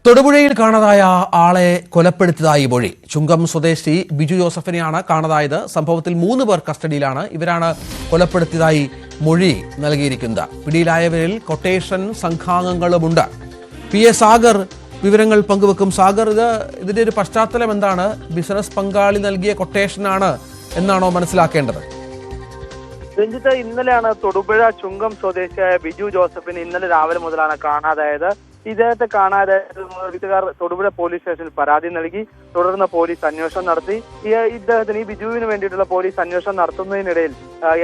തൊടുപുഴയിൽ കാണാതായ ആളെ കൊലപ്പെടുത്തിയതായി മൊഴി. ചുങ്കം സ്വദേശി ബിജു ജോസഫിനെയാണ് കാണാതായത്. സംഭവത്തിൽ 3 പേർ കസ്റ്റഡിയിലാണ്. ഇവരാണ് കൊലപ്പെടുത്തിയതായി മൊഴി നൽകിയിരിക്കുന്നത്. പിടിയിലായവരിൽ കൊട്ടേഷൻ സംഘാംഗങ്ങളുമുണ്ട്. PA സാഗർ വിവരങ്ങൾ പങ്കുവെക്കും. സാഗർ, ഇതിന്റെ ഒരു പശ്ചാത്തലം എന്താണ്? ബിസിനസ് പങ്കാളി നൽകിയ കൊട്ടേഷനാണ് എന്നാണോ മനസ്സിലാക്കേണ്ടത്? രഞ്ജിത്ത്, ഇന്നലെയാണ് തൊടുപുഴ ചുങ്കം സ്വദേശിയായ ബിജു ജോസഫിന് ഇന്നലെ രാവിലെ മുതലാണ് കാണാതായത്. ഇദ്ദേഹത്തെ കാണാതായത് വീട്ടുകാർ തൊടുപുഴ പോലീസ് സ്റ്റേഷനിൽ പരാതി നൽകി. തുടർന്ന് പോലീസ് അന്വേഷണം നടത്തി. ഈ ബിജുവിന് വേണ്ടിയിട്ടുള്ള പോലീസ് അന്വേഷണം നടത്തുന്നതിനിടയിൽ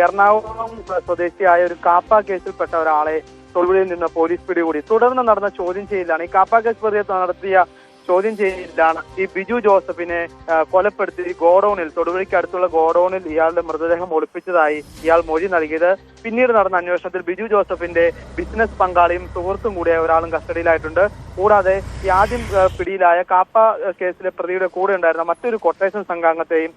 എറണാകുളം സ്വദേശിയായ ഒരു കാപ്പ കേസിൽപ്പെട്ട ഒരാളെ തൊടുപുഴയിൽ നിന്ന് പോലീസ് പിടികൂടി. തുടർന്ന് നടന്ന ചോദ്യം ചെയ്യലാണ്, ഈ കാപ്പ കേസ് പ്രതിയെ നടത്തിയ ചോദ്യം ചെയ്യലാണ് ഈ ബിജു ജോസഫിനെ കൊലപ്പെടുത്തി ഗോഡൌണിൽ, തൊടുപുഴയ്ക്ക് അടുത്തുള്ള ഗോഡൌണിൽ ഇയാളുടെ മൃതദേഹം ഒളിപ്പിച്ചതായി ഇയാൾ മൊഴി നൽകിയത്. പിന്നീട് നടന്ന അന്വേഷണത്തിൽ ബിജു ജോസഫിന്റെ ബിസിനസ് പങ്കാളിയും സുഹൃത്തും കൂടിയ ഒരാളും കസ്റ്റഡിയിലായിട്ടുണ്ട്. കൂടാതെ ഈ ആദ്യം പിടിയിലായ കാപ്പ കേസിലെ പ്രതിയുടെ കൂടെ ഉണ്ടായിരുന്ന മറ്റൊരു കൊട്ടേഷൻ സംഘാംഗത്തെയും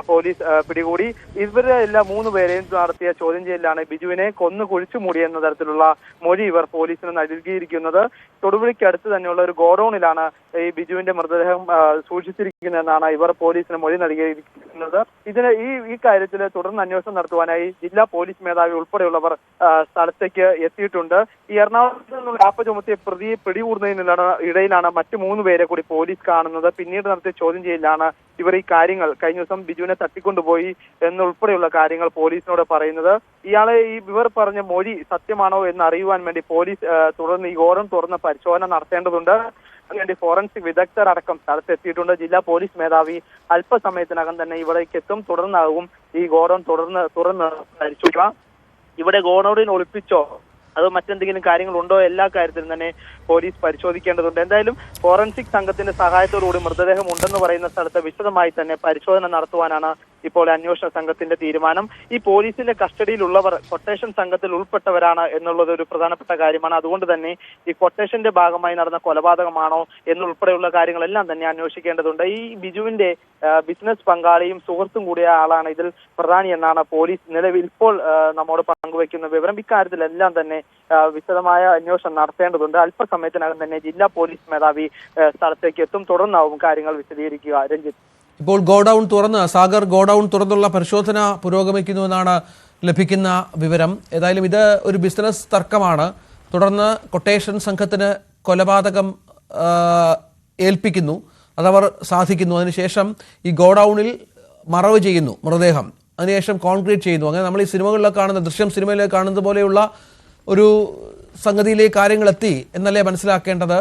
പോലീസ് പിടികൂടി. ഇവരെ എല്ലാം 3 പേരെയും നടത്തിയ ചോദ്യം ചെയ്യലാണ് ബിജുവിനെ കൊന്നു കുഴിച്ചു മൂടിയെന്ന തരത്തിലുള്ള മൊഴി ഇവർ പോലീസിന് നൽകിയിരിക്കുന്നത്. തൊടുപുഴയ്ക്ക് അടുത്ത് തന്നെയുള്ള ഒരു ഗോഡൌണിലാണ് ഈ ബിജുവിന്റെ മൃതദേഹം സൂക്ഷിച്ചിരിക്കുന്നതെന്നാണ് ഇവർ പോലീസിന് മൊഴി നൽകിയിരിക്കുന്നത്. ഈ കാര്യത്തിൽ തുടർന്ന് അന്വേഷണം നടത്തുവാനായി ജില്ലാ പോലീസ് മേധാവി ഉൾപ്പെടെയുള്ളവർ സ്ഥലത്തേക്ക് എത്തിയിട്ടുണ്ട്. ഈ എറണാകുളത്ത് നിന്നുള്ള കാപ്പ ചുമത്തിയ പ്രതിയെ പിടികൂടുന്നതിനുള്ള ഇടയിലാണ് മറ്റു 3 പേരെ കൂടി പോലീസ് കാണുന്നത്. പിന്നീട് നടത്തിയ ചോദ്യം ചെയ്യലാണ് ഇവർ ഈ കാര്യങ്ങൾ, കഴിഞ്ഞ ദിവസം ബിജുവിനെ തട്ടിക്കൊണ്ടുപോയി എന്നുൾപ്പെടെയുള്ള കാര്യങ്ങൾ പോലീസിനോട് പറയുന്നത്. ഇവർ പറഞ്ഞ മൊഴി സത്യമാണോ എന്ന് അറിയുവാൻ വേണ്ടി പോലീസ് തുടർന്ന് ഈ ഗോഡൌൺ തുറന്ന് പരിശോധന നടത്തേണ്ടതുണ്ട്. അതിനുവേണ്ടി ഫോറൻസിക് വിദഗ്ധർ അടക്കം സ്ഥലത്തെത്തിയിട്ടുണ്ട്. ജില്ലാ പോലീസ് മേധാവി അല്പസമയത്തിനകം തന്നെ ഇവിടേക്ക് എത്തും. തുടർന്നാകും ഈ ഗോഡൌൺ തുറന്ന് പരിശോധിക്കുക. ഇവിടെ ഗോഡൌണിൽ ഒളിപ്പിച്ചോ അതോ മറ്റെന്തെങ്കിലും കാര്യങ്ങളുണ്ടോ, എല്ലാ കാര്യത്തിലും തന്നെ പോലീസ് പരിശോധിക്കേണ്ടതുണ്ട്. എന്തായാലും ഫോറൻസിക് സംഘത്തിന്റെ സഹായത്തോടുകൂടി മൃതദേഹം ഉണ്ടെന്ന് പറയുന്ന സ്ഥലത്ത് വിശദമായി തന്നെ പരിശോധന നടത്തുവാനാണ് ഇപ്പോൾ അന്വേഷണ സംഘത്തിന്റെ തീരുമാനം. ഈ പോലീസിന്റെ കസ്റ്റഡിയിലുള്ളവർ കൊട്ടേഷൻ സംഘത്തിൽ ഉൾപ്പെട്ടവരാണ് എന്നുള്ളത് ഒരു പ്രധാനപ്പെട്ട കാര്യമാണ്. അതുകൊണ്ട് തന്നെ ഈ കൊട്ടേഷന്റെ ഭാഗമായി നടന്ന കൊലപാതകമാണോ എന്നുൾപ്പെടെയുള്ള കാര്യങ്ങളെല്ലാം തന്നെ അന്വേഷിക്കേണ്ടതുണ്ട്. ഈ ബിജുവിന്റെ ബിസിനസ് പങ്കാളിയും സുഹൃത്തും കൂടിയ ആളാണ് ഇതിൽ പ്രധാനി എന്നാണ് പോലീസ് നിലവിൽ ഇപ്പോൾ നമ്മോട് പങ്കുവയ്ക്കുന്ന വിവരം. ഇക്കാര്യത്തിലെല്ലാം തന്നെ വിശദമായ അന്വേഷണം നടത്തേണ്ടതുണ്ട്. അല്പസമയത്തിനകം തന്നെ ജില്ലാ പോലീസ് മേധാവി സ്ഥലത്തേക്ക് എത്തും. തുടർന്നാവും കാര്യങ്ങൾ വിശദീകരിക്കുക. രഞ്ജിത്ത്, ഇപ്പോൾ സാഗർ ഗോഡൌൺ തുറന്നുള്ള പരിശോധന പുരോഗമിക്കുന്നുവെന്നാണ് ലഭിക്കുന്ന വിവരം. ഏതായാലും ഇത് ഒരു ബിസിനസ് തർക്കമാണ്. തുടർന്ന് കൊട്ടേഷൻ സംഘത്തിന് കൊലപാതകം ഏൽപ്പിക്കുന്നു, അതവർ സാധിക്കുന്നു. അതിനുശേഷം ഈ ഗോഡൌണിൽ മറവ് ചെയ്യുന്നു മൃതദേഹം, അതിനുശേഷം കോൺക്രീറ്റ് ചെയ്യുന്നു. അങ്ങനെ നമ്മൾ ഈ സിനിമകളിലൊക്കെ കാണുന്ന സിനിമയിലൊക്കെ കാണുന്നത് പോലെയുള്ള ഒരു സംഗതിയിലേക്ക് കാര്യങ്ങൾ എത്തി എന്നല്ലേ മനസ്സിലാക്കേണ്ടത്?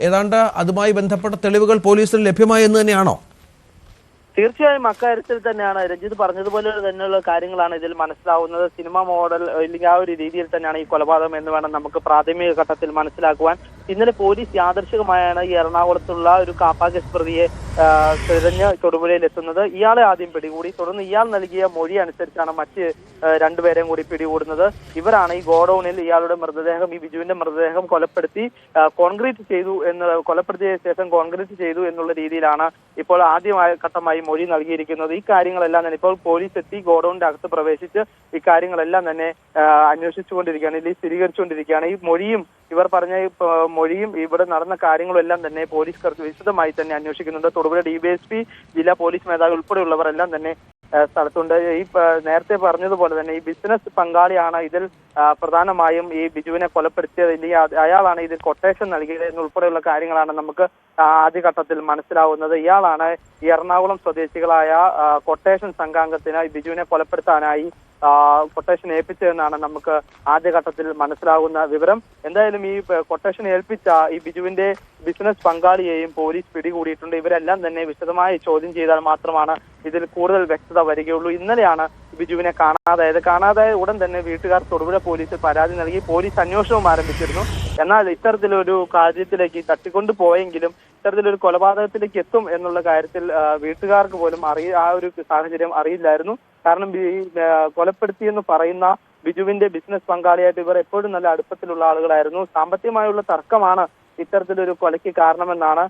ഏതാണ്ട് അതുമായി ബന്ധപ്പെട്ട തെളിവുകൾ പോലീസിന് ലഭ്യമായി എന്ന് തന്നെയാണോ? തീർച്ചയായും അക്കാര്യത്തിൽ തന്നെയാണ് രഞ്ജിത്ത് പറഞ്ഞതുപോലെ തന്നെയുള്ള കാര്യങ്ങളാണ് ഇതിൽ മനസ്സിലാവുന്നത്. സിനിമ മോഡൽ അല്ലെങ്കിൽ ആ ഒരു രീതിയിൽ തന്നെയാണ് ഈ കൊലപാതകം എന്ന് വേണം നമുക്ക് പ്രാഥമിക ഘട്ടത്തിൽ മനസ്സിലാക്കുവാൻ. ഇന്നലെ പോലീസ് യാദൃശ്ചികമായാണ് ഈ എറണാകുളത്തുള്ള ഒരു കാപ്പ കേസ് പ്രതിയെ തിരഞ്ഞ് തൊടുപുഴയിൽ എത്തുന്നത്. ഇയാളെ ആദ്യം പിടികൂടി. തുടർന്ന് ഇയാൾ നൽകിയ മൊഴി അനുസരിച്ചാണ് മറ്റ് 2 പേരെയും കൂടി പിടികൂടുന്നത്. ഇവരാണ് ഈ ഗോഡൌണിൽ ഇയാളുടെ മൃതദേഹം, ഈ ബിജുവിന്റെ മൃതദേഹം കൊലപ്പെടുത്തിയ ശേഷം കോൺക്രീറ്റ് ചെയ്തു എന്നുള്ള രീതിയിലാണ് ഇപ്പോൾ ഘട്ടമായി മൊഴി നൽകിയിരിക്കുന്നത്. ഈ കാര്യങ്ങളെല്ലാം തന്നെ ഇപ്പോൾ പോലീസ് എത്തി ഗോഡൌണിന്റെ അകത്ത് പ്രവേശിച്ച് ഈ കാര്യങ്ങളെല്ലാം തന്നെ അന്വേഷിച്ചുകൊണ്ടിരിക്കുകയാണ്, അല്ലെങ്കിൽ സ്ഥിരീകരിച്ചുകൊണ്ടിരിക്കുകയാണ്. ഈ മൊഴിയും ഇവർ പറഞ്ഞ മൊഴിയും ഇവിടെ നടന്ന കാര്യങ്ങളും എല്ലാം തന്നെ പോലീസ് വിശദമായി തന്നെ അന്വേഷിക്കുന്നുണ്ട്. തൊടുപുഴ DYSP, ജില്ലാ പോലീസ് മേധാവി ഉൾപ്പെടെയുള്ളവർ എല്ലാം തന്നെ സ്ഥലത്തുണ്ട്. ഈ നേരത്തെ പറഞ്ഞതുപോലെ തന്നെ ഈ ബിസിനസ് പങ്കാളിയാണ് ഇതിൽ പ്രധാനമായും ഈ ബിജുവിനെ കൊലപ്പെടുത്തിയത്, ഇല്ലെങ്കിൽ അയാളാണ് ഇതിൽ കൊട്ടേഷൻ നൽകിയത് എന്നുൾപ്പെടെയുള്ള കാര്യങ്ങളാണ് നമുക്ക് ആദ്യഘട്ടത്തിൽ മനസ്സിലാവുന്നത്. ഇയാളാണ് ഈ എറണാകുളം സ്വദേശികളായ കൊട്ടേഷൻ സംഘാംഗത്തിന് ബിജുവിനെ കൊലപ്പെടുത്താനായി കൊട്ടേഷൻ ഏൽപ്പിച്ചതെന്നാണ് നമുക്ക് ആദ്യഘട്ടത്തിൽ മനസ്സിലാകുന്ന വിവരം. എന്തായാലും ഈ കൊട്ടേഷൻ ഏൽപ്പിച്ച ഈ ബിജുവിന്റെ ബിസിനസ് പങ്കാളിയെയും പോലീസ് പിടികൂടിയിട്ടുണ്ട്. ഇവരെല്ലാം തന്നെ വിശദമായി ചോദ്യം ചെയ്താൽ മാത്രമാണ് ഇതിൽ കൂടുതൽ വ്യക്തത വരികയുള്ളൂ. ഇന്നലെയാണ് ബിജുവിനെ കാണാതായ ഉടൻ തന്നെ വീട്ടുകാർ തൊടുപുഴ പോലീസിൽ പരാതി നൽകി. പോലീസ് അന്വേഷണവും ആരംഭിച്ചിരുന്നു. എന്നാൽ ഇത്തരത്തിലൊരു കാര്യത്തിലേക്ക് തട്ടിക്കൊണ്ടു പോയെങ്കിലും ഇത്തരത്തിലൊരു കൊലപാതകത്തിലേക്ക് എത്തും എന്നുള്ള കാര്യത്തിൽ വീട്ടുകാർക്ക് പോലും ആ ഒരു സാഹചര്യം അറിയില്ലായിരുന്നു. കാരണം ഈ കൊലപ്പെടുത്തിയെന്ന് പറയുന്ന ബിജുവിന്റെ ബിസിനസ് പങ്കാളിയായിട്ട് ഇവർ എപ്പോഴും നല്ല അടുപ്പത്തിലുള്ള ആളുകളായിരുന്നു. സാമ്പത്തികമായുള്ള തർക്കമാണ് ഇത്തരത്തിലൊരു കൊലയ്ക്ക് കാരണമെന്നാണ്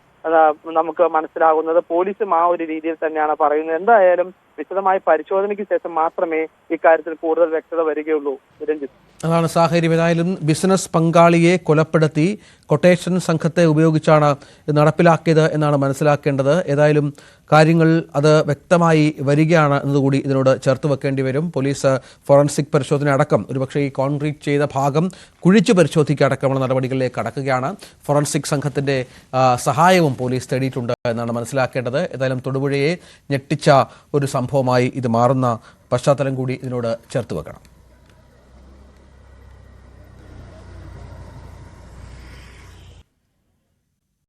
നമുക്ക് മനസ്സിലാകുന്നത്. പോലീസും ആ ഒരു രീതിയിൽ തന്നെയാണ് പറയുന്നത്. എന്തായാലും വിശദമായ പരിശോധനയ്ക്ക് ശേഷം മാത്രമേ ഇക്കാര്യത്തിൽ കൂടുതൽ വ്യക്തത വരികയുള്ളൂ. രഞ്ജിത്ത്, അതാണ് സാഹചര്യം. ഏതായാലും ബിസിനസ് പങ്കാളിയെ കൊലപ്പെടുത്തി കൊട്ടേഷൻ സംഘത്തെ ഉപയോഗിച്ചാണ് ഇത് നടപ്പിലാക്കിയത് എന്നാണ് മനസ്സിലാക്കേണ്ടത്. ഏതായാലും കാര്യങ്ങൾ അത് വ്യക്തമായി വരികയാണ് എന്നതുകൂടി ഇതിനോട് ചേർത്ത് വെക്കേണ്ടി വരും. പോലീസ് ഫോറൻസിക് പരിശോധന അടക്കം ഒരുപക്ഷെ ഈ കോൺക്രീറ്റ് ചെയ്ത ഭാഗം കുഴിച്ചു പരിശോധിക്കുക അടക്കമുള്ള നടപടികളിലേക്ക് കടക്കുകയാണ്. ഫോറൻസിക് സംഘത്തിന്റെ സഹായവും പോലീസ് തേടിയിട്ടുണ്ട് എന്നാണ് മനസ്സിലാക്കേണ്ടത്. ഏതായാലും തൊടുപുഴയെ ഞെട്ടിച്ച ഒരു സംഭവമായി ഇത് മാറുന്ന പശ്ചാത്തലം കൂടി ഇതിനോട് ചേർത്ത് വെക്കണം.